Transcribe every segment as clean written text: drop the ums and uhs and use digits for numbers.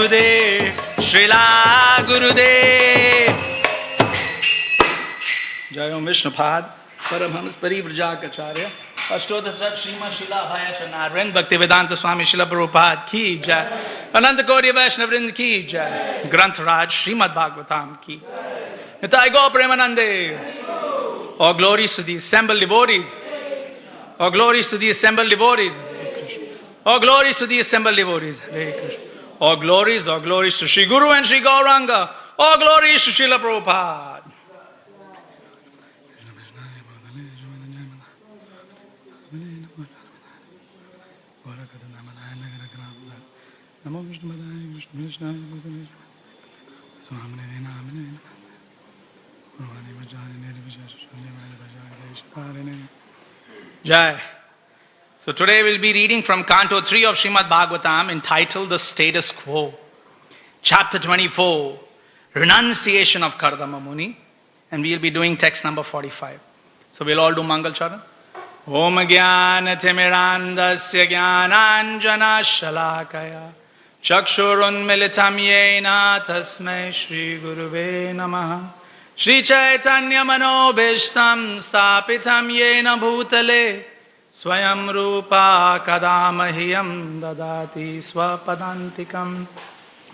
Gurudev, Srila Gurudev. Jai Om Vishnupad, Paramhans Parivrajacharya, Ashtodasat Shrima Srila Bhayachanarvind, Bhaktivedanta Swami Srila Prabhupada ki jai, Ananta Gauriya Vaishnavrind ki jai, Grantaraj Srimad Bhagavatam ki. Nitai Go Premanande. All glories to the assembled devotees. All glories to the assembled devotees. All glories to the assembled devotees. Hare Krishna. All glories to Sri Guru and Sri Gauranga. All glories to Srila Prabhupada. Jai. So today we'll be reading from Canto 3 of Srimad Bhagavatam entitled The Status Quo. Chapter 24, Renunciation of Kardama Muni. And we'll be doing text number 45. So we'll all do Mangal Charan. Om Jnana Timirandasya Jnananjana Shalakaya Chakshurun Militam Yena Tasmai Shri Guruve Namaha Shri Chaitanya Manobishtam Stapitam Yena Bhutale Swayam Rupa Kadamahyam Dadati Swapadantikam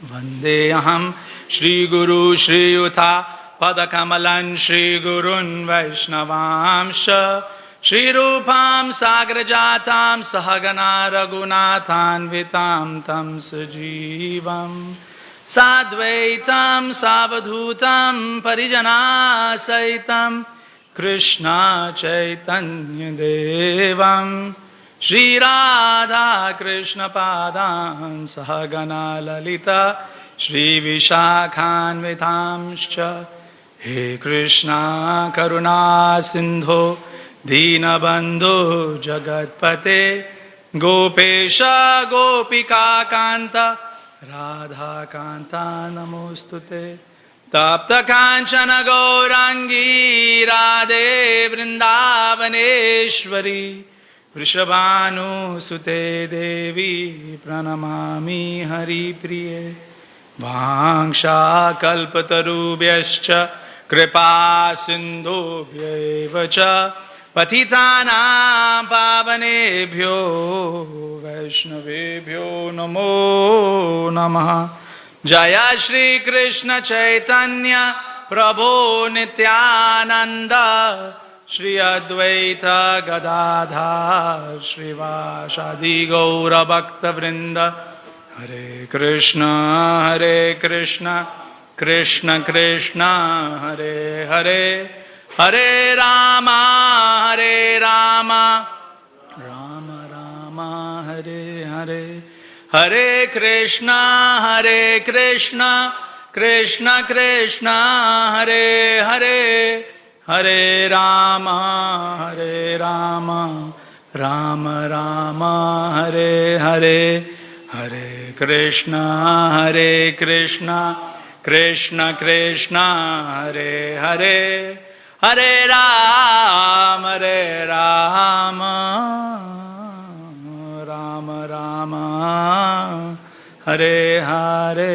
Vandeham Shri Guru Shri Yuta Padakamalan Shri Gurun Vaishnavamsha Shri Rupam Sagrajatam Sahagana Raghunathanvitam Tam Sajivam Sadvaitam Savadhutam Parijana Saitam Krishna Chaitanya Devam Shri Radha Krishna Padam Sahagana Lalita Shri Vishakhanvitamscha He Krishna Karuna Sindho Dinabandhu Jagatpate Gopesha Gopika Kanta Radha Kanta Namostute Tapta Kanchana Gaurangi Radhe Vrindavaneshwari Vrishabhanu Sute Devi Pranamami Hari Priye Vangsha Kalpatarubhyascha Kripa Sindhubhyevacha Patitanam Pavanebhyo Vaishnavebhyo Namo Namaha Jaya Shri Krishna Chaitanya Prabhu Nityananda Shri Advaita Gadadhar Shri Vasadi Gaura Bhakta Vrinda Hare Krishna Krishna Krishna Hare Hare Hare Rama Rama Rama Hare Hare Hare Krishna Krishna Krishna Hare Hare Hare Rama Rama Rama Hare Hare Hare Krishna Krishna Krishna Hare Hare Hare Rama Rama Rama Hare Hare.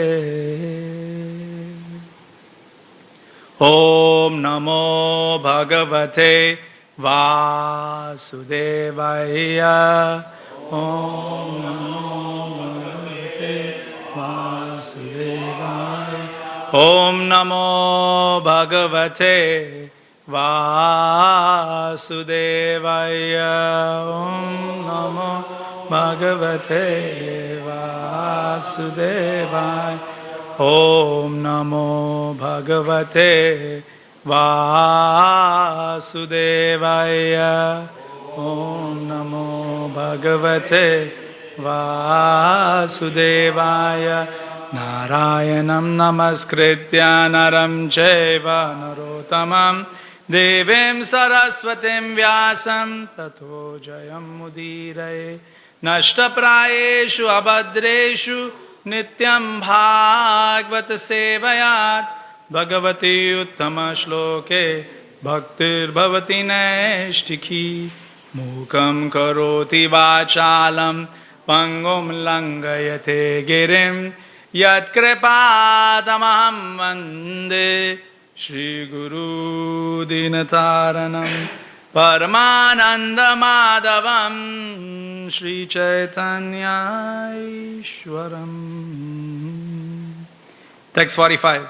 Om Namo Bhagavate Vasudevaya. Om Namo Vasudevaya. Om Namo Bhagavate Vasudevaya. Om Namo Bhagavate Vasudevaya. Om Namo Bhagavate Vasudevaya. Om Namo Bhagavate Vasudevaya. Narayanam Namaskritya Naram Chaiva Narottamam Devim Saraswatim Vyasam Tato Jayam Mudiraye. Nashtaprayeshu abhadreshu Nityam Bhagvat Sevayat Bhagavati Uttama Shloke Bhaktir Bhavati Naishtikhi Mukam Karoti Vachalam Pangum Langayate Girim Yat kripatamaham vande Shri Guru Dinataranam Paramananda Madhavam Shri Chaitanya Ishwaram. Text 45.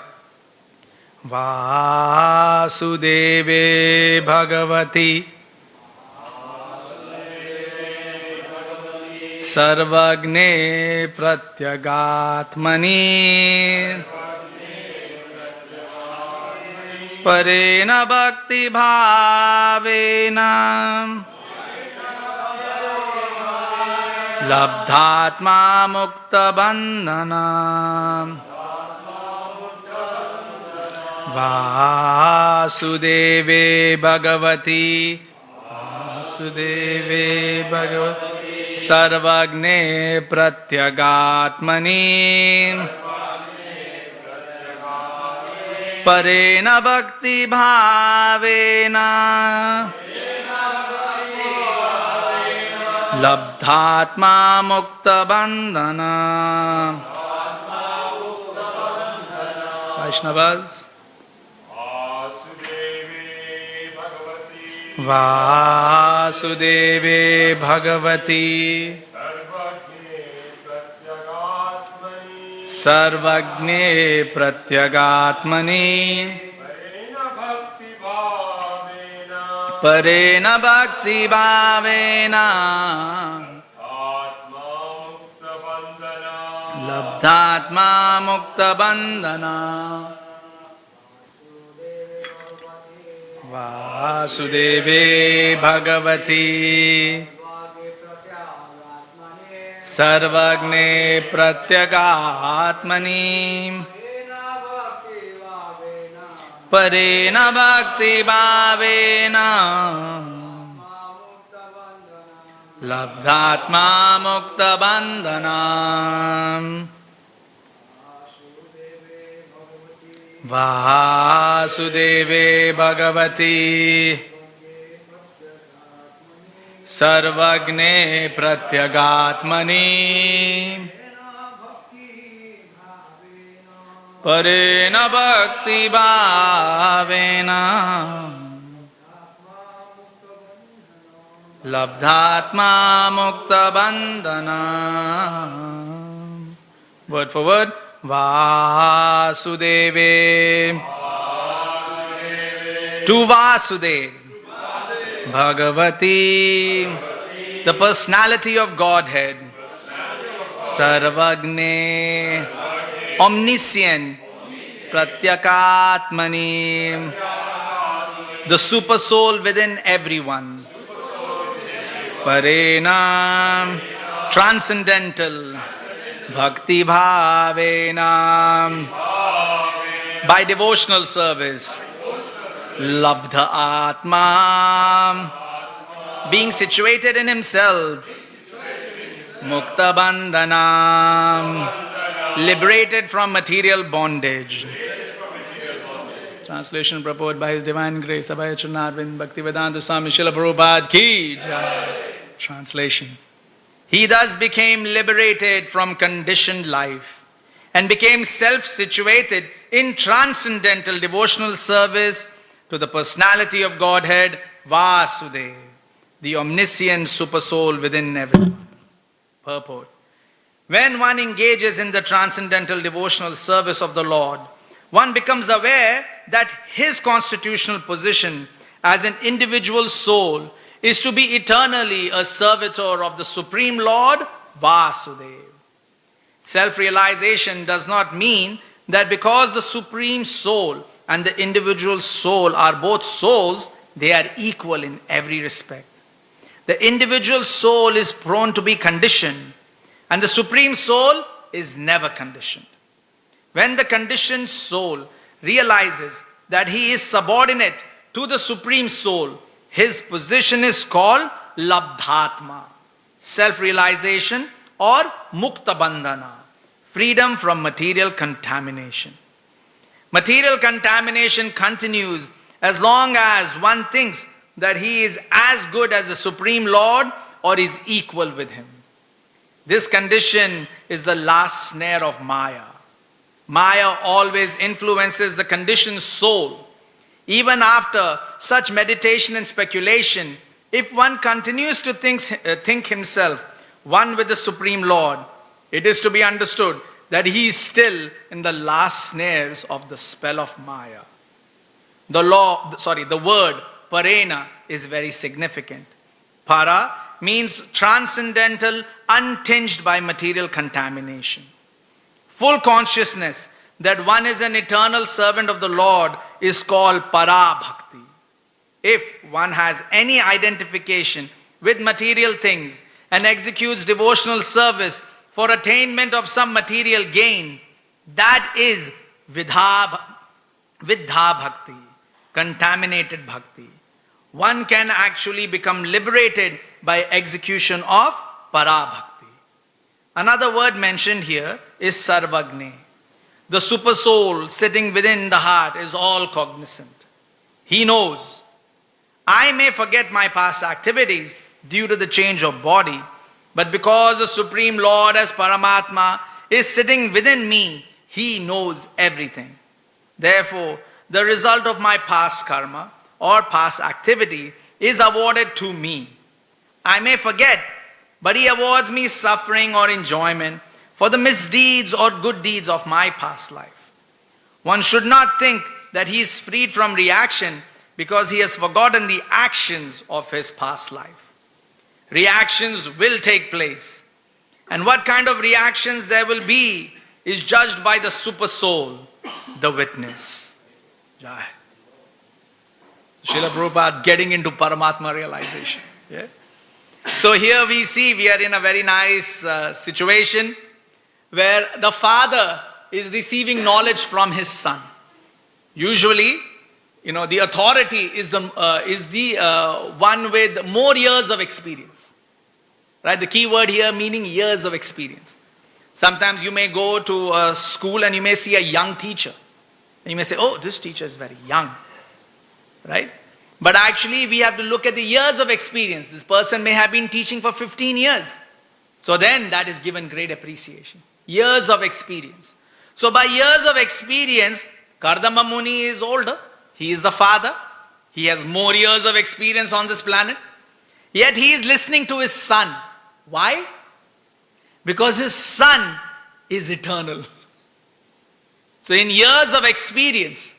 Vasudeve Bhagavati Sarvagne Pratyagatmani Parena Bhakti Bhavena Labdhatma Mukta Bandhana Vasudeve Bhagavati Vasudeve Bhagavati Sarvagne Pratyagatmani Parena Bhakti Bhavena Labdhatma Mukta Bandhana. Vaishnavas. Vasudeve Bhagavati Sarvagne Pratyagatmani Parena Bhakti Bhavena Labdhatma Mukta Bandhana. Vasudeve Bhagavati Sarvagne Pratyagatmani Parena Bhakti Bhavena Labdhatma Mukta Bandhana. Vasudeve Bhagavati Sarvagne Pratyagatmani Parena Bhakti Bhavena Labdhatma Mukta Bandhana. Word for word. Vasudeve to Vasudeva Bhagavati, the personality of Godhead, Sarvagne, omniscient, Pratyakatmani, the super soul within everyone, Parena, transcendental, Bhakti Bhavena, by devotional service, Labdha Atma, being situated in himself, Mukta Bandhana, liberated from material bondage. Translation purport by His Divine Grace, Abhay Charnarvind Bhaktivedanta Swami Srila Prabhupada Ki Jai. Translation. He thus became liberated from conditioned life and became self-situated in transcendental devotional service to the personality of Godhead, Vasudeva, the omniscient supersoul within everyone. Purport. When one engages in the transcendental devotional service of the Lord, one becomes aware that his constitutional position as an individual soul is to be eternally a servitor of the Supreme Lord, Vasudeva. Self-realization does not mean that because the Supreme Soul and the individual soul are both souls, they are equal in every respect. The individual soul is prone to be conditioned, and the Supreme Soul is never conditioned. When the conditioned soul realizes that he is subordinate to the Supreme Soul, his position is called Labdhatma, self-realization, or Mukta Bandhana, freedom from material contamination. Material contamination continues as long as one thinks that he is as good as the Supreme Lord or is equal with him. This condition is the last snare of Maya. Maya always influences the conditioned soul. Even after such meditation and speculation, if one continues to think himself one with the Supreme Lord, it is to be understood that he is still in the last snares of the spell of Maya. The word parena is very significant. Para means transcendental, untinged by material contamination. Full consciousness that one is an eternal servant of the Lord is called para bhakti. If one has any identification with material things and executes devotional service for attainment of some material gain, that is vidha bhakti, contaminated bhakti. One can actually become liberated by execution of para bhakti. Another word mentioned here is sarvagne. The super soul sitting within the heart is all cognizant. He knows, I may forget my past activities due to the change of body, but because the Supreme Lord as Paramatma is sitting within me, He knows everything. Therefore, the result of my past karma or past activity is awarded to me. I may forget, but He awards me suffering or enjoyment for the misdeeds or good deeds of my past life. One should not think that he is freed from reaction because he has forgotten the actions of his past life. Reactions will take place, and what kind of reactions there will be is judged by the super soul, the witness. Jai. Srila Prabhupada getting into Paramatma realization. Yeah? So here we see we are in a very nice situation where the father is receiving knowledge from his son. Usually, the authority is the one with more years of experience. Right? The key word here meaning years of experience. Sometimes you may go to a school and you may see a young teacher. And you may say, oh, this teacher is very young. Right? But actually we have to look at the years of experience. This person may have been teaching for 15 years. So then that is given great appreciation. Years of experience. So by years of experience, Kardama Muni is older. He is the father. He has more years of experience on this planet. Yet he is listening to his son. Why? Because his son is eternal. So in years of experience,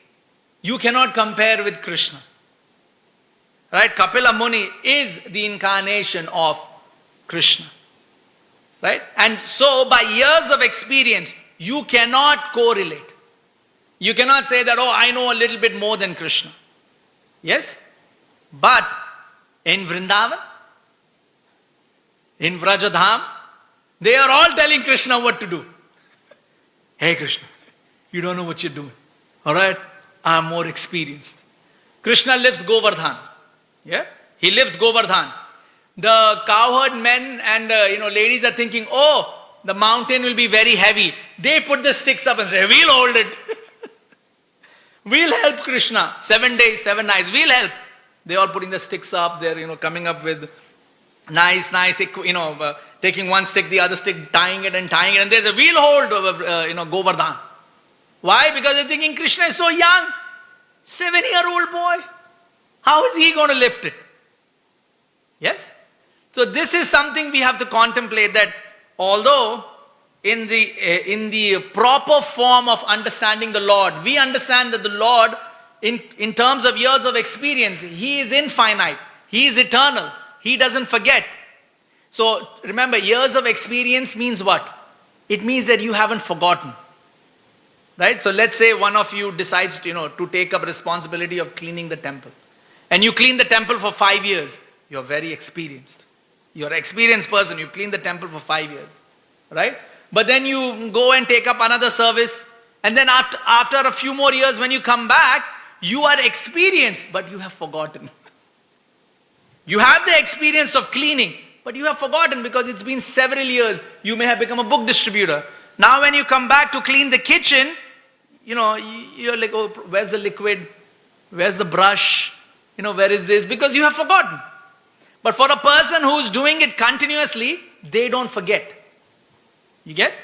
you cannot compare with Krishna. Right? Kapila Muni is the incarnation of Krishna. Right? And so by years of experience, you cannot correlate. You cannot say that, oh, I know a little bit more than Krishna. Yes? But in Vrindavan, in Vrajadham, they are all telling Krishna what to do. Hey Krishna, you don't know what you're doing. Alright? I'm more experienced. Krishna lives Govardhan. Yeah? He lives Govardhan. The cowherd men and ladies are thinking, oh, the mountain will be very heavy. They put the sticks up and say, we'll hold it. We'll help Krishna. 7 days, 7 nights. We'll help. They're all putting the sticks up. They're, coming up with nice, taking one stick, the other stick, tying it. And there's a we'll hold, Govardhan. Why? Because they're thinking Krishna is so young. 7-year-old boy. How is he going to lift it? Yes? So this is something we have to contemplate, that although in the proper form of understanding the Lord, we understand that the Lord, in terms of years of experience, He is infinite. He is eternal. He doesn't forget. So remember, years of experience means what? It means that you haven't forgotten. Right? So let's say one of you decides to take up responsibility of cleaning the temple. And you clean the temple for 5 years. You're very experienced. You're an experienced person. You've cleaned the temple for 5 years. Right? But then you go and take up another service. And then after a few more years, when you come back, you are experienced, but you have forgotten. You have the experience of cleaning, but you have forgotten because it's been several years. You may have become a book distributor. Now when you come back to clean the kitchen, you're like, oh, where's the liquid? Where's the brush? Where is this? Because you have forgotten. But for a person who's doing it continuously, they don't forget. You get?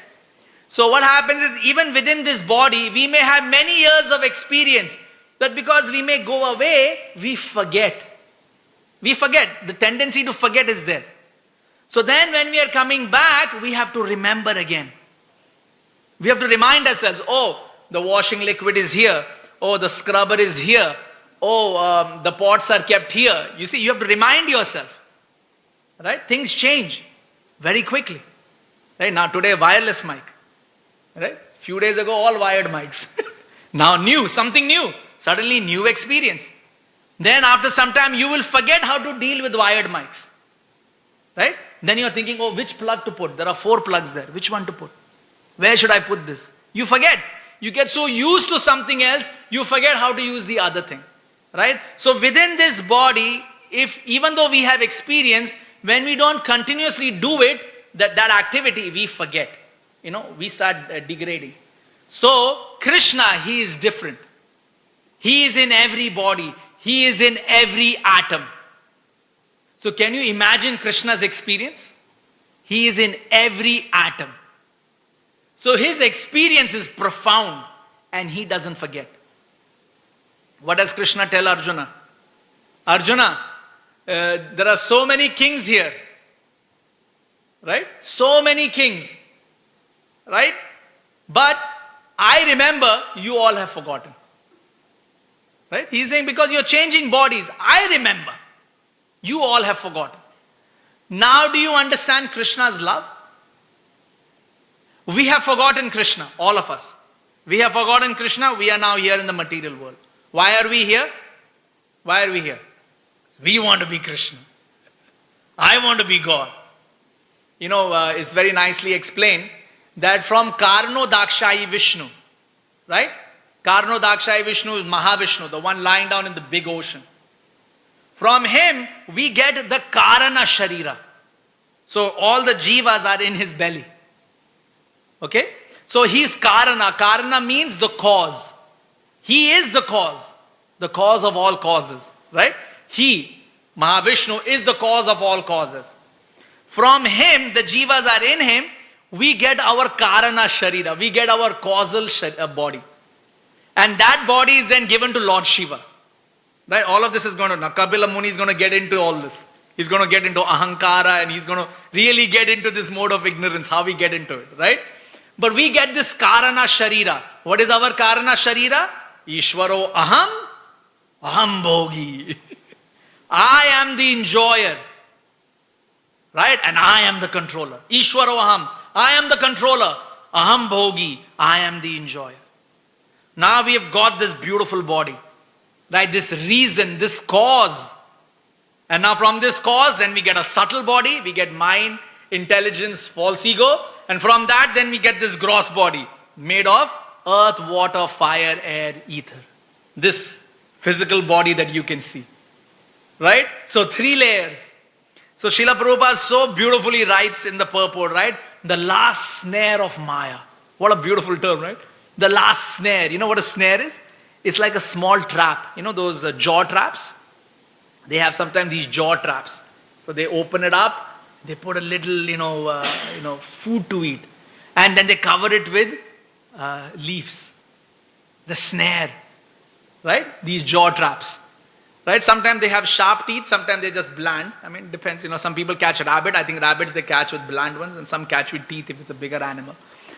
So what happens is, even within this body, we may have many years of experience, but because we may go away, we forget. We forget. The tendency to forget is there. So then when we are coming back, we have to remember again. We have to remind ourselves, oh, the washing liquid is here. Oh, the scrubber is here. Oh, the pots are kept here. You see, you have to remind yourself. Right? Things change very quickly. Right? Now today, wireless mic. Right? Few days ago, all wired mics. Now new, something new. Suddenly new experience. Then after some time, you will forget how to deal with wired mics. Right? Then you are thinking, oh, which plug to put? There are 4 plugs there. Which one to put? Where should I put this? You forget. You get so used to something else, you forget how to use the other thing. Right? So within this body, even though we have experience, when we don't continuously do it, that activity, we forget. We start degrading. So Krishna, he is different. He is in every body. He is in every atom. So can you imagine Krishna's experience? He is in every atom. So his experience is profound and he doesn't forget. What does Krishna tell Arjuna? Arjuna, there are so many kings here. Right? So many kings. Right? But I remember, you all have forgotten. Right? He's saying, because you're changing bodies, I remember. You all have forgotten. Now do you understand Krishna's love? We have forgotten Krishna, all of us. We have forgotten Krishna, we are now here in the material world. Why are we here? Why are we here? We want to be Krishna. I want to be God. It's very nicely explained that from Karno Dakshayi Vishnu, right? Karno Dakshayi Vishnu is Mahavishnu, the one lying down in the big ocean. From him, we get the Karana Sharira. So all the jivas are in his belly. Okay? So he's Karana. Karana means the cause. He is the cause of all causes. Right? He, Mahavishnu, is the cause of all causes. From him, the jivas are in him, we get our Karana Sharira. We get our causal body. And that body is then given to Lord Shiva. Right? All of this is going to, Kapila Muni is going to get into all this. He's going to get into Ahankara and he's going to really get into this mode of ignorance, how we get into it. Right? But we get this Karana Sharira. What is our Karana Sharira? Ishvaro Aham, Aham Bhogi. I am the enjoyer. Right? And I am the controller. Ishvaro Aham. I am the controller. Aham Bhogi. I am the enjoyer. Now we have got this beautiful body. Right? This reason, this cause. And now from this cause, then we get a subtle body. We get mind, intelligence, false ego. And from that, then we get this gross body. Made of earth, water, fire, air, ether. This physical body that you can see. Right? So 3 layers. So Srila Prabhupada so beautifully writes in the purport, right? The last snare of Maya. What a beautiful term, right? The last snare. You know what a snare is? It's like a small trap. Those jaw traps? They have sometimes these jaw traps. So they open it up, they put a little, food to eat. And then they cover it with leaves. The snare. Right? These jaw traps. Right? Sometimes they have sharp teeth, sometimes they're just bland. It depends. Some people catch a rabbit. I think rabbits they catch with bland ones and some catch with teeth if it's a bigger animal.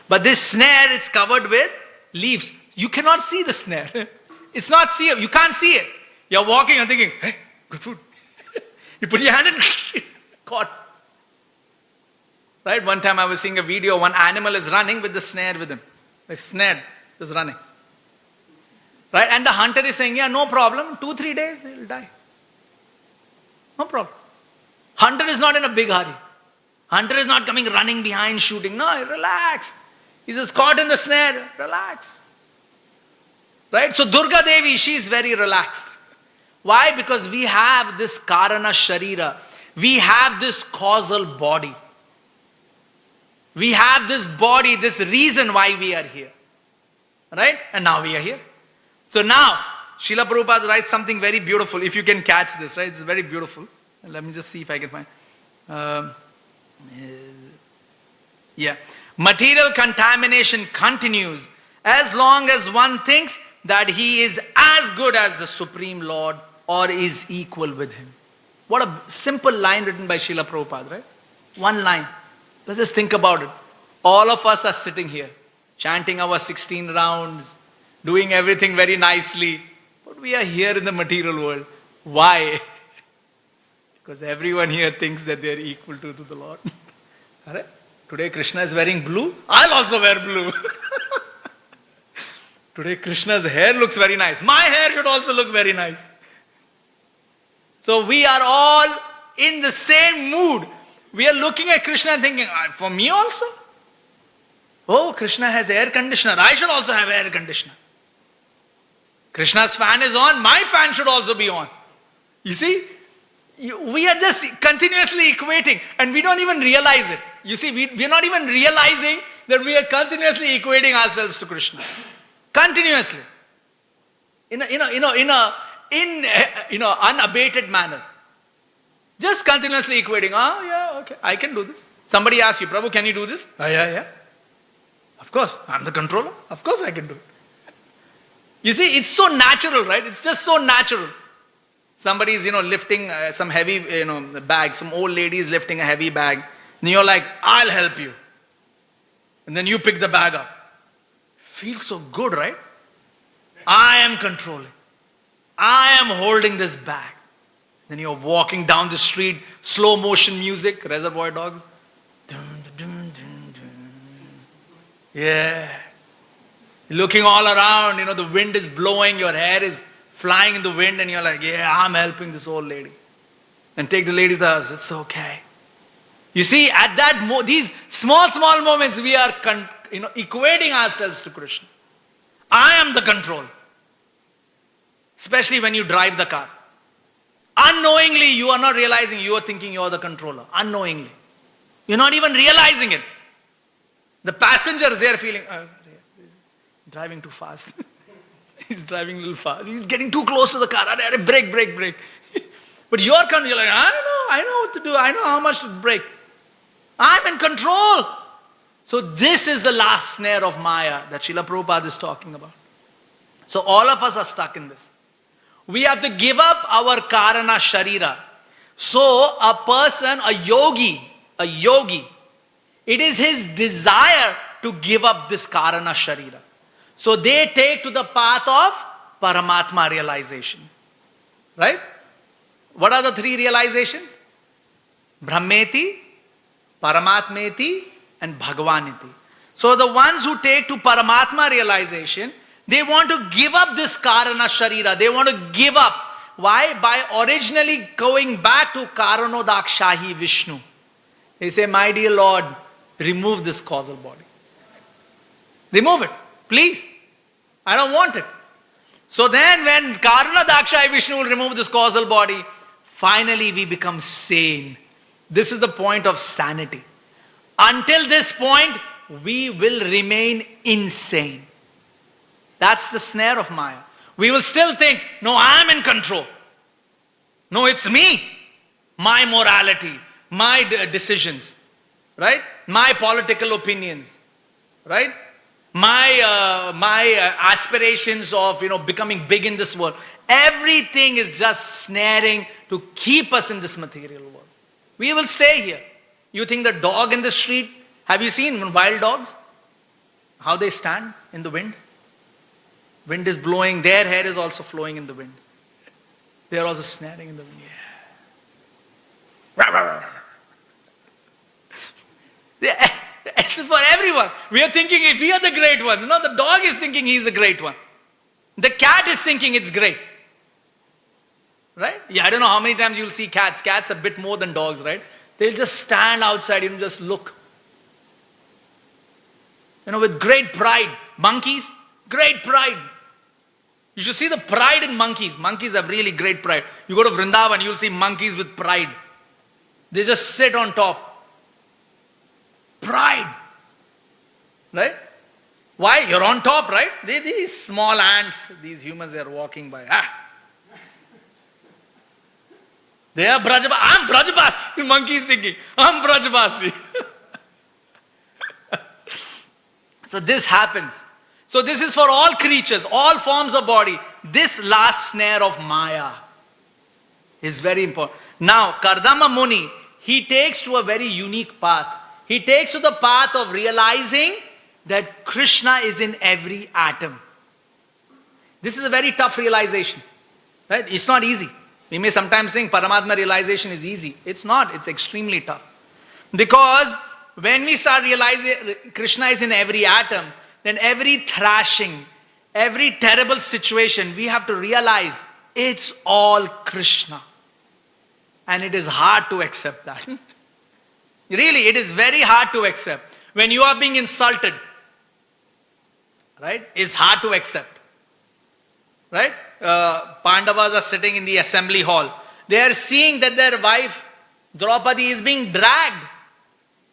But this snare, it's covered with leaves. You cannot see the snare. It's not seeable. You can't see it. You're walking and thinking, hey, good food. You put your hand in, caught. Right? One time I was seeing a video, one animal is running with the snare with him. The snare is running. Right? And the hunter is saying, yeah, no problem. 2-3 days, he will die. No problem. Hunter is not in a big hurry. Hunter is not coming running behind shooting. No, relax. He's just caught in the snare. Relax. Right? So Durga Devi, she is very relaxed. Why? Because we have this Karana Sharira. We have this causal body. We have this body, this reason why we are here. Right? And now we are here. So now, Srila Prabhupada writes something very beautiful. If you can catch this, right? It's very beautiful. Let me just see if I can find. Yeah. Material contamination continues as long as one thinks that he is as good as the Supreme Lord or is equal with him. What a simple line written by Srila Prabhupada, right? One line. Let's just think about it. All of us are sitting here, chanting our 16 rounds, doing everything very nicely. But we are here in the material world. Why? Because everyone here thinks that they are equal to the Lord. Alright? Today Krishna is wearing blue. I'll also wear blue. Today Krishna's hair looks very nice. My hair should also look very nice. So we are all in the same mood. We are looking at Krishna and thinking, for me also? Oh, Krishna has air conditioner. I should also have air conditioner. Krishna's fan is on. My fan should also be on. You see? We are just continuously equating and we don't even realize it. You see, we are not even realizing that we are continuously equating ourselves to Krishna. Continuously. In unabated manner. Just continuously equating. Oh, yeah, okay, I can do this. Somebody asks you, Prabhu, can you do this? Oh, yeah. Of course, I'm the controller. Of course I can do it. You see, it's so natural, right? It's just so natural. Somebody is, lifting some heavy, bag. Some old lady is lifting a heavy bag. And you're like, I'll help you. And then you pick the bag up. Feels so good, right? I am controlling. I am holding this bag. Then you're walking down the street, slow motion music, Reservoir Dogs. Dun, dun, dun, dun. Yeah. Looking all around, the wind is blowing, your hair is flying in the wind, and you're like, yeah, I'm helping this old lady. And take the lady to the house, it's okay. You see, at that these small moments, we are equating ourselves to Krishna. I am the control. Especially when you drive the car. Unknowingly, you are not realizing you are thinking you are the controller. Unknowingly. You're not even realizing it. The passengers, they are feeling, driving too fast. He's driving a little fast. He's getting too close to the car. Brake. But you're like, I know what to do. I know how much to brake. I'm in control. So this is the last snare of Maya that Srila Prabhupada is talking about. So all of us are stuck in this. We have to give up our karana sharira. So a person, a yogi, it is his desire to give up this karana sharira. So they take to the path of Paramatma realization. Right? What are the three realizations? Brahmeti, Paramatmeti, and Bhagavaniti. So the ones who take to Paramatma realization, they want to give up this Karana Sharira. They want to give up. Why? By originally going back to Karanodakshahi Vishnu. They say, my dear Lord, remove this causal body. Remove it, please. I don't want it. So then when Karanodakshahi Vishnu will remove this causal body, finally we become sane. This is the point of sanity. Until this point, we will remain insane. That's the snare of Maya. We will still think, no, I'm in control. No, it's me. My morality, my decisions, right? My political opinions, right? My aspirations of, becoming big in this world. Everything is just snaring to keep us in this material world. We will stay here. You think the dog in the street, have you seen wild dogs? How they stand in the wind? Wind is blowing, their hair is also flowing in the wind. They are also snaring in the wind. Yeah. It's for everyone. We are thinking if we are the great ones. No, the dog is thinking he's the great one. The cat is thinking it's great. Right? Yeah, I don't know how many times you'll see cats. Cats a bit more than dogs, right? They'll just stand outside and just look. With great pride. Monkeys, great pride. You should see the pride in monkeys. Monkeys have really great pride. You go to Vrindavan, you'll see monkeys with pride. They just sit on top. Pride. Right? Why? You're on top, right? These small ants, these humans, they are walking by. They are Brajabasi. I'm Brajabasi. The monkey is thinking, I'm Brajabasi. So this happens. So this is for all creatures, all forms of body. This last snare of Maya is very important. Now, Kardama Muni, he takes to a very unique path. He takes to the path of realizing that Krishna is in every atom. This is a very tough realization. Right? It's not easy. We may sometimes think Paramatma realization is easy. It's not. It's extremely tough. Because when we start realizing Krishna is in every atom, then every thrashing, every terrible situation, we have to realize it's all Krishna. And it is hard to accept that. Really, it is very hard to accept. When you are being insulted, right, it's hard to accept. Right? Pandavas are sitting in the assembly hall. They are seeing that their wife, Draupadi, is being dragged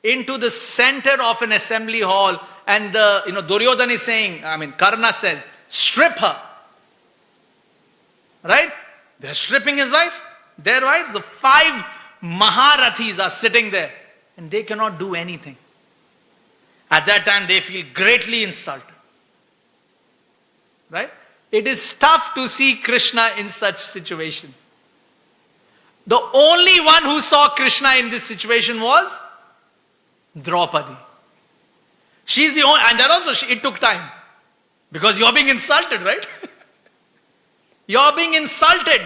into the center of an assembly hall. And Duryodhana is saying, Karna says, strip her. Right? They're stripping his wife. Their wives, the 5 Maharathis are sitting there. And they cannot do anything. At that time, they feel greatly insulted. Right? It is tough to see Krishna in such situations. The only one who saw Krishna in this situation was Draupadi. She's the only, and that also, it took time. Because you're being insulted, right? You're being insulted.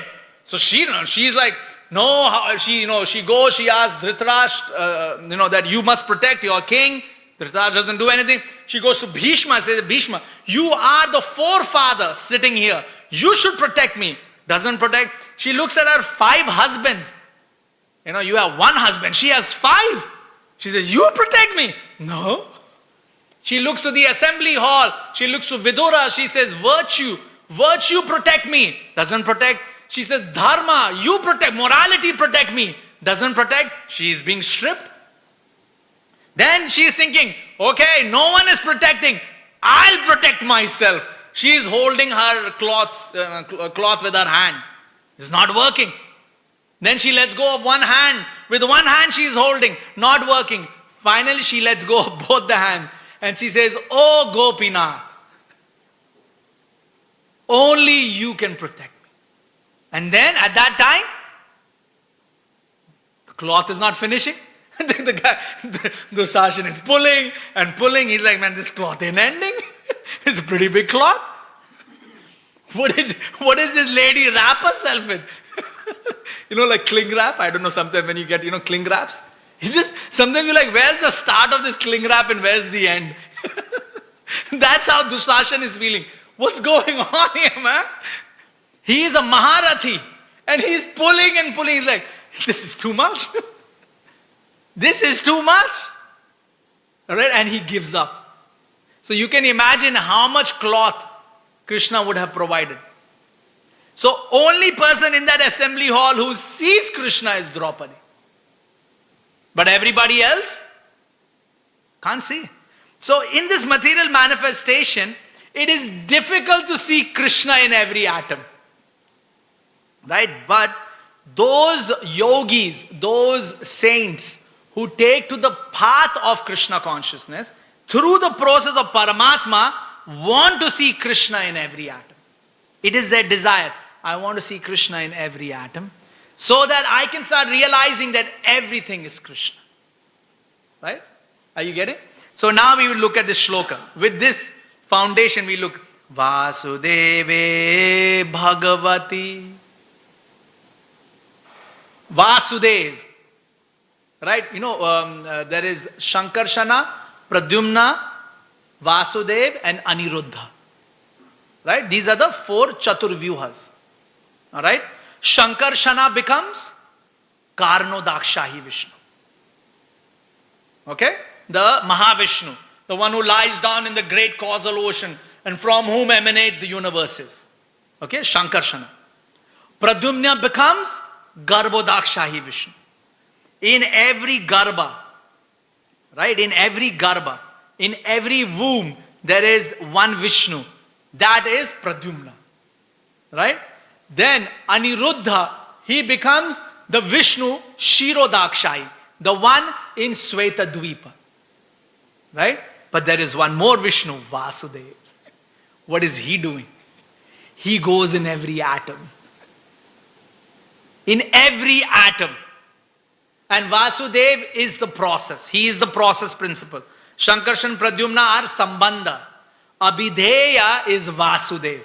So she's like, no, she goes, she asks Dhritarashtra, that you must protect your king. Dhritarashtra doesn't do anything. She goes to Bhishma, says, Bhishma, you are the forefather sitting here. You should protect me. Doesn't protect. She looks at her 5 husbands. You have 1 husband. She has 5. She says, you protect me. No. She looks to the assembly hall. She looks to Vidura. She says, virtue protect me. Doesn't protect. She says, dharma, you protect. Morality protect me. Doesn't protect. She is being stripped. Then she is thinking, okay, no one is protecting. I'll protect myself. She is holding her cloth with her hand. It's not working. Then she lets go of one hand. With one hand she is holding, not working. Finally she lets go of both the hands. And she says, oh Gopinath, only you can protect me. And then at that time, the cloth is not finishing. The guy, Dursashan is pulling and pulling. He's like, man, this cloth ain't ending. It's a pretty big cloth. What does this lady wrap herself in? Like cling wrap. I don't know, sometimes when you get, cling wraps. It's just, sometimes you're like, where's the start of this cling wrap and where's the end? That's how Dursashan is feeling. What's going on here, man? He is a Maharathi. And he's pulling and pulling. He's like, this is too much. This is too much. Alright, and he gives up. So you can imagine how much cloth Krishna would have provided. So only person in that assembly hall who sees Krishna is Draupadi. But everybody else can't see. So in this material manifestation, it is difficult to see Krishna in every atom. Right? But those yogis, those saints who take to the path of Krishna consciousness, through the process of Paramatma, want to see Krishna in every atom. It is their desire. I want to see Krishna in every atom, so that I can start realizing that everything is Krishna. Right? Are you getting? So now we will look at this shloka. With this foundation we look. Vasudeve Bhagavati. Vasudev. Right? There is Shankarshana, Pradyumna, Vasudev and Aniruddha. Right? These are the 4 Chaturvyuhas. Alright? Shankarshana becomes Karnodakshahi Vishnu. Okay? The Mahavishnu. The one who lies down in the great causal ocean and from whom emanate the universes. Okay? Shankarshana. Pradyumna becomes Garbhodakshahi Vishnu. In every Garbha, right? In every Garbha, in every womb, there is one Vishnu. That is Pradyumna. Right? Then Aniruddha, he becomes the Vishnu Shirodakshayi, the one in Sweta Dvipa. Right? But there is one more Vishnu, Vasudeva. What is he doing? He goes in every atom. In every atom. And Vasudeva is the process. He is the process principle. Shankarshan Pradyumna are Sambandha. Abhideya is Vasudeva.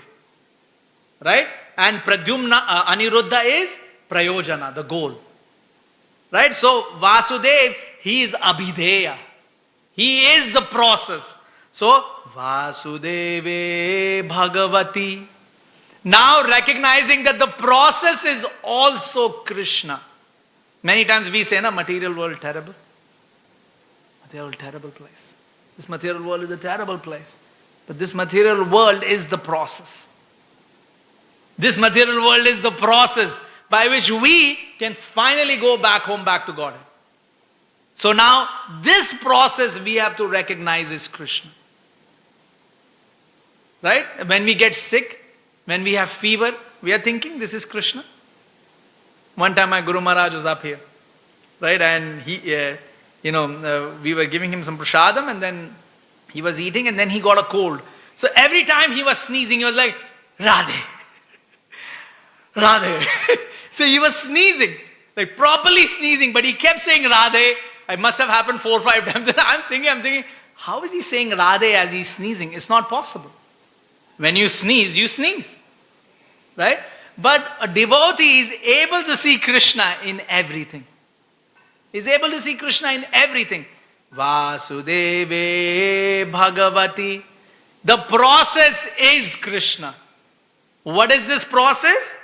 Right? And Pradyumna, Aniruddha is Prayojana, the goal. Right? So Vasudeva, he is Abhideya. He is the process. So Vasudeve Bhagavati. Now recognizing that the process is also Krishna. Many times we say, material world terrible. Material world terrible place. This material world is a terrible place. But this material world is the process. This material world is the process by which we can finally go back home, back to God. So now, this process we have to recognize is Krishna. Right? When we get sick, when we have fever, we are thinking this is Krishna. One time my Guru Maharaj was up here. Right? And he, we were giving him some prasadam and then he was eating and then he got a cold. So every time he was sneezing, he was like, Radhe. Radhe. So he was sneezing, like properly sneezing, but he kept saying Radhe. It must have happened 4 or 5 times. And I'm thinking, how is he saying Radhe as he's sneezing? It's not possible. When you sneeze, you sneeze. Right? But a devotee is able to see Krishna in everything. He's able to see Krishna in everything. Vasudeve Bhagavati. The process is Krishna. What is this process?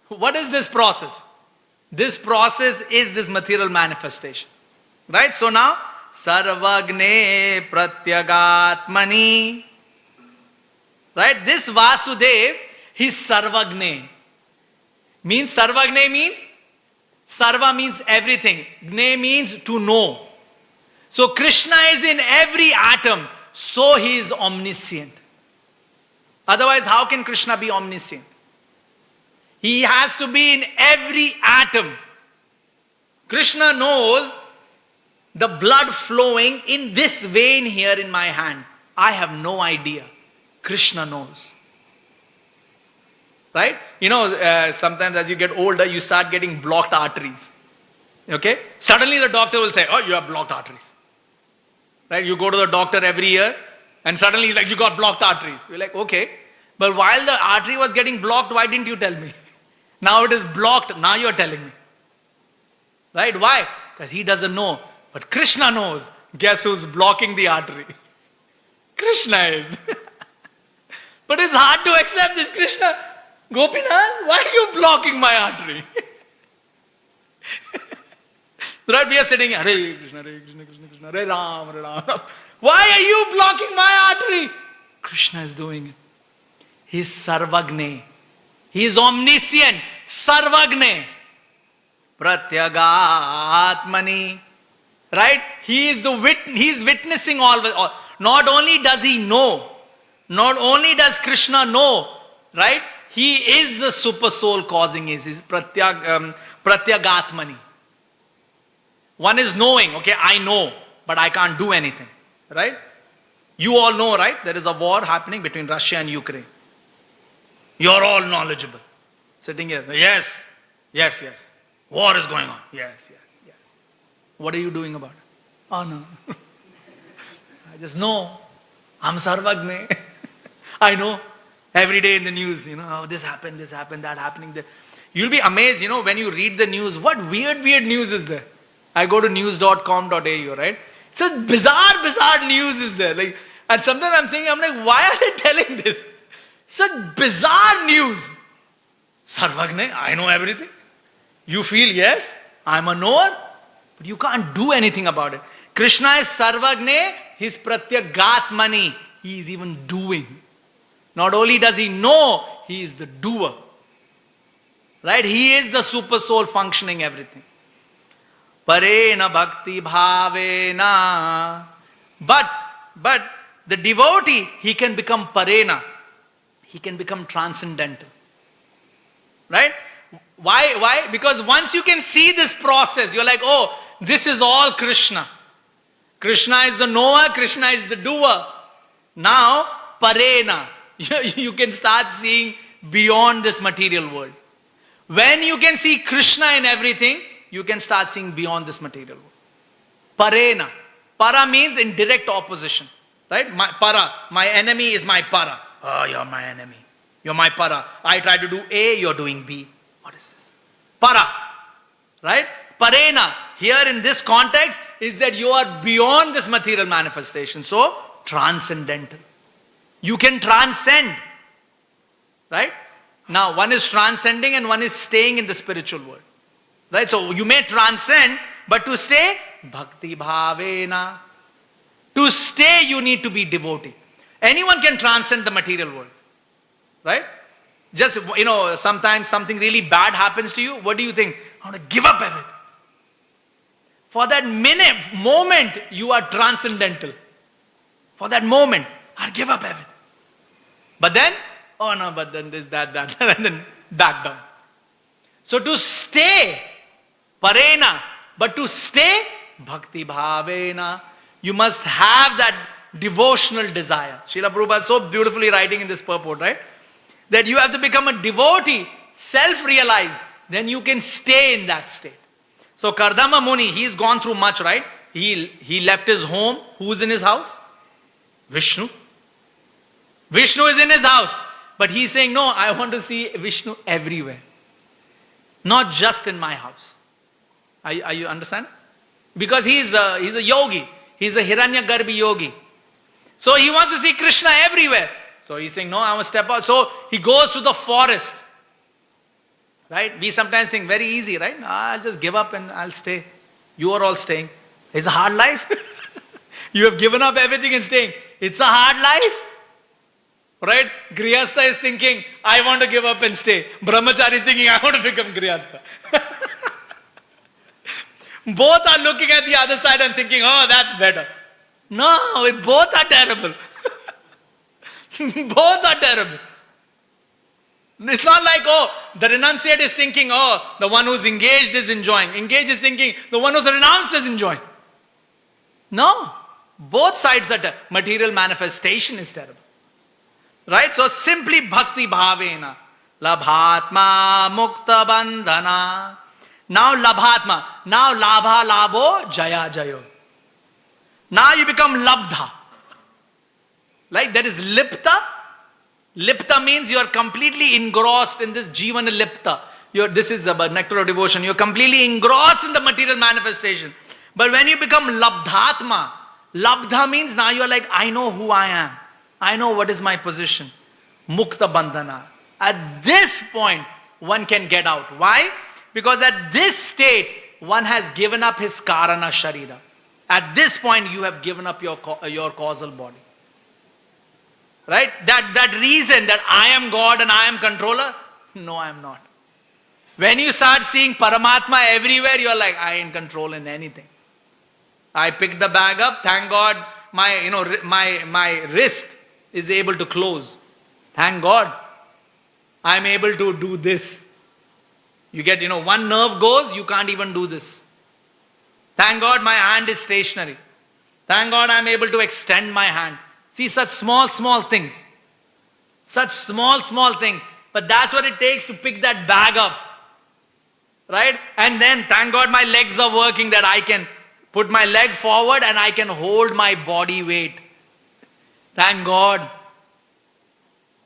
What is this process? This process is this material manifestation. Right? So now, Sarvagne Pratyagatmani. Right? This Vasudev, he's Sarvagne. Sarvagne means, Sarva means everything. Gne means to know. So Krishna is in every atom, so he is omniscient. Otherwise, how can Krishna be omniscient? He has to be in every atom. Krishna knows the blood flowing in this vein here in my hand. I have no idea. Krishna knows. Right? Sometimes as you get older, you start getting blocked arteries. Okay? Suddenly the doctor will say, oh, you have blocked arteries. Right? You go to the doctor every year and suddenly he's like, you got blocked arteries. You're like, okay. But while the artery was getting blocked, why didn't you tell me? Now it is blocked. Now you're telling me. Right? Why? Because he doesn't know. But Krishna knows. Guess who's blocking the artery? Krishna is. But it's hard to accept this. Krishna, Gopinath, why are you blocking my artery? Right? We are sitting here. Hare Krishna, Hare Krishna, Krishna Krishna, Hare Ram, Hare Ram. Why are you blocking my artery? Krishna is doing it. He is Sarvagne. He is omniscient. Sarvagne. Pratyagatmani. Right? He is witnessing all. Not only does he know, not only does Krishna know, right? He is the super soul causing it. He's Pratyagatmani. One is knowing, okay, I know, but I can't do anything. Right? You all know, right? There is a war happening between Russia and Ukraine. You're all knowledgeable. Sitting here. Yes. War is going on. Yes. What are you doing about it? Oh no. I just know. I'm Sarvagne. I know. Every day in the news, oh, this happened, that happening. You'll be amazed, when you read the news, what weird news is there? I go to news.com.au, right? So bizarre news is there. And sometimes I'm thinking, why are they telling this? Such bizarre news. Sarvagne, I know everything. You feel, yes, I'm a knower, but you can't do anything about it. Krishna is Sarvagne, he's Pratyagatmani. He is even doing. Not only does he know, he is the doer. Right? He is the super soul functioning everything. Parena bhakti bhavena. But the devotee, he can become parena. He can become transcendental. Right? Why? Because once you can see this process, you're like, oh, this is all Krishna. Krishna is the knower, Krishna is the doer. Now, parena, you can start seeing beyond this material world. When you can see Krishna in everything, you can start seeing beyond this material world. Parena. Para means in direct opposition. Right? My enemy is my para. Oh, you're my enemy. You're my para. I try to do A, you're doing B. What is this? Para. Right? Parena. Here in this context is that you are beyond this material manifestation. So, transcendental. You can transcend. Right? Now, one is transcending and one is staying in the spiritual world. Right? So, you may transcend, but to stay, bhakti bhavena. To stay, you need to be devotee. Anyone can transcend the material world. Right? Just, sometimes something really bad happens to you. What do you think? I want to give up everything. For that moment, you are transcendental. For that moment, I'll give up everything. But then, oh no, but then this, that, and then back down. So to stay, parena, but to stay, bhakti bhavena, you must have that devotional desire. Srila Prabhupada is so beautifully writing in this purport, right? That you have to become a devotee, self-realized, then you can stay in that state. So Kardama Muni, he's gone through much, right? He left his home. Who's in his house? Vishnu. Vishnu is in his house. But he's saying, no, I want to see Vishnu everywhere. Not just in my house. Are you understand? Because he's a yogi. He's a Hiranyagarbhi yogi. So he wants to see Krishna everywhere. So he's saying, no, I want to step out. So he goes to the forest. Right? We sometimes think very easy, right? I'll just give up and I'll stay. You are all staying. It's a hard life. You have given up everything and staying. It's a hard life. Right? Grihastha is thinking, I want to give up and stay. Brahmachari is thinking, I want to become Grihastha. Both are looking at the other side and thinking, oh, that's better. No, both are terrible. Both are terrible. It's not like, oh, the renunciate is thinking, oh, the one who's engaged is enjoying. Engaged is thinking, the one who's renounced is enjoying. No. Both sides are terrible. Material manifestation is terrible. Right? So simply bhakti bhavena. Labhatma mukta bandhana. Now labhatma. Now labha labho jaya jayo. Now you become labdha. Like that is lipta. Lipta means you are completely engrossed in this jivana lipta. This is the nectar of devotion. You are completely engrossed in the material manifestation. But when you become labdhatma, labdha means now you are like, I know who I am. I know what is my position. Mukta bandhana. At this point, one can get out. Why? Because at this state, one has given up his karana sharira. At this point, you have given up your causal body. Right? That reason that I am God and I am controller, no, I am not. When you start seeing Paramatma everywhere, you are like, I ain't controlling anything. I picked the bag up, thank God, my wrist is able to close. Thank God, I am able to do this. You get, one nerve goes, you can't even do this. Thank God my hand is stationary. Thank God I am able to extend my hand. See, such small things. Such small things. But that's what it takes to pick that bag up. Right? And then, thank God my legs are working that I can put my leg forward and I can hold my body weight. Thank God.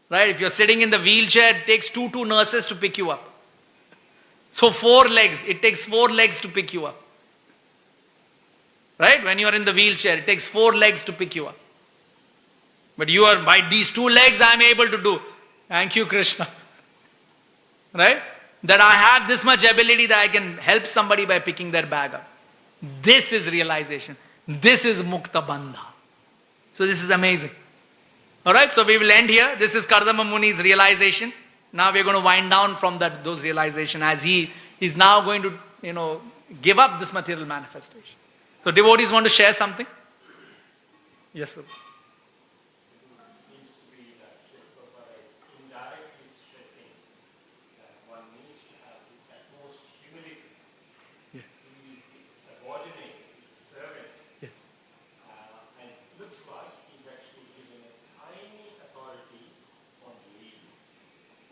Right? If you're sitting in the wheelchair, it takes two nurses to pick you up. So 4 legs. It takes 4 legs to pick you up. Right? When you're in the wheelchair, it takes 4 legs to pick you up. But you are, by these 2 legs I am able to do. Thank you, Krishna. Right? That I have this much ability that I can help somebody by picking their bag up. This is realization. This is Mukta Bandha. So this is amazing. Alright, so we will end here. This is Kardama Muni's realization. Now we are going to wind down from those realization as he is now going to, give up this material manifestation. So devotees want to share something? Yes, Prabhu.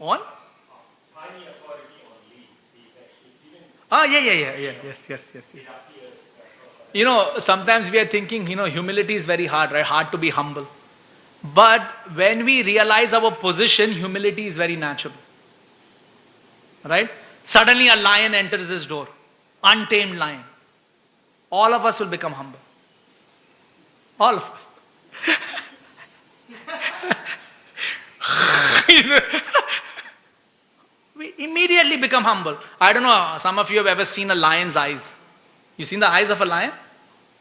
On? Tiny authority on leaves. He's actually giving. Yes. You know, sometimes we are thinking, humility is very hard, right? Hard to be humble. But when we realize our position, humility is very natural. Right? Suddenly a lion enters this door. Untamed lion. All of us will become humble. All of us. We immediately become humble. I don't know, some of you have ever seen a lion's eyes. You seen the eyes of a lion?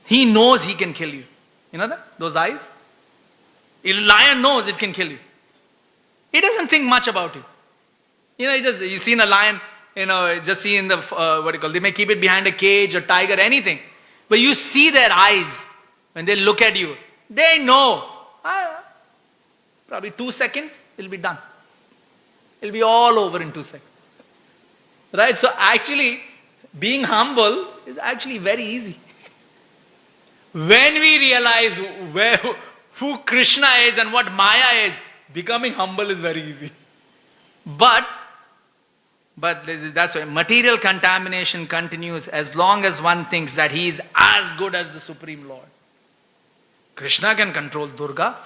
He knows he can kill you. You know that? Those eyes? A lion knows it can kill you. He doesn't think much about you. You seen a lion, just see in the, they may keep it behind a cage, a tiger, anything. But you see their eyes when they look at you. They know. Probably 2 seconds, it'll be done. It'll be all over in 2 seconds. Right? So actually, being humble is actually very easy. When we realize who Krishna is and what Maya is, becoming humble is very easy. But that's why material contamination continues as long as one thinks that he is as good as the Supreme Lord. Krishna can control Durga.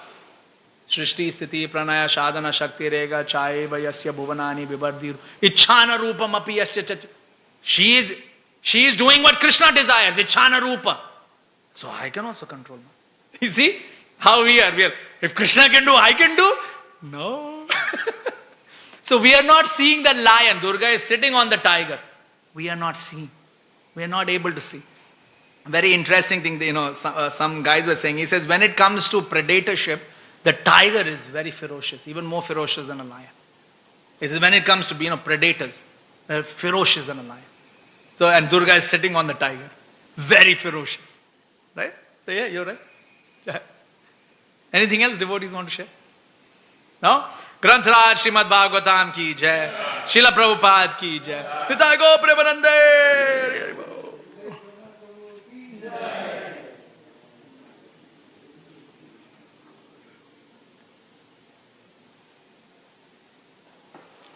Shrishti, Sthiti, Pranaya, Shadana, Shakti, Rega, Chaiva, Yasya, Bhuvanani, Vibhardi, Ichhana Rupam Api Yasya. She is doing what Krishna desires, Ichhana Rupa. So I can also control her. You see how we are? If Krishna can do, I can do? No. So we are not seeing the lion. Durga is sitting on the tiger. We are not seeing. We are not able to see. Very interesting thing, some guys were saying. He says when it comes to predatorship, the tiger is very ferocious, even more ferocious than a lion. He says when it comes to predators, they're ferocious than a lion. So and Durga is sitting on the tiger, very ferocious, right? So yeah, you're right. Anything else devotees want to share? No? Grantaraj Srimad Bhagavatam ki jai, Srila Prabhupada ki jai, Nitai Go Premanande.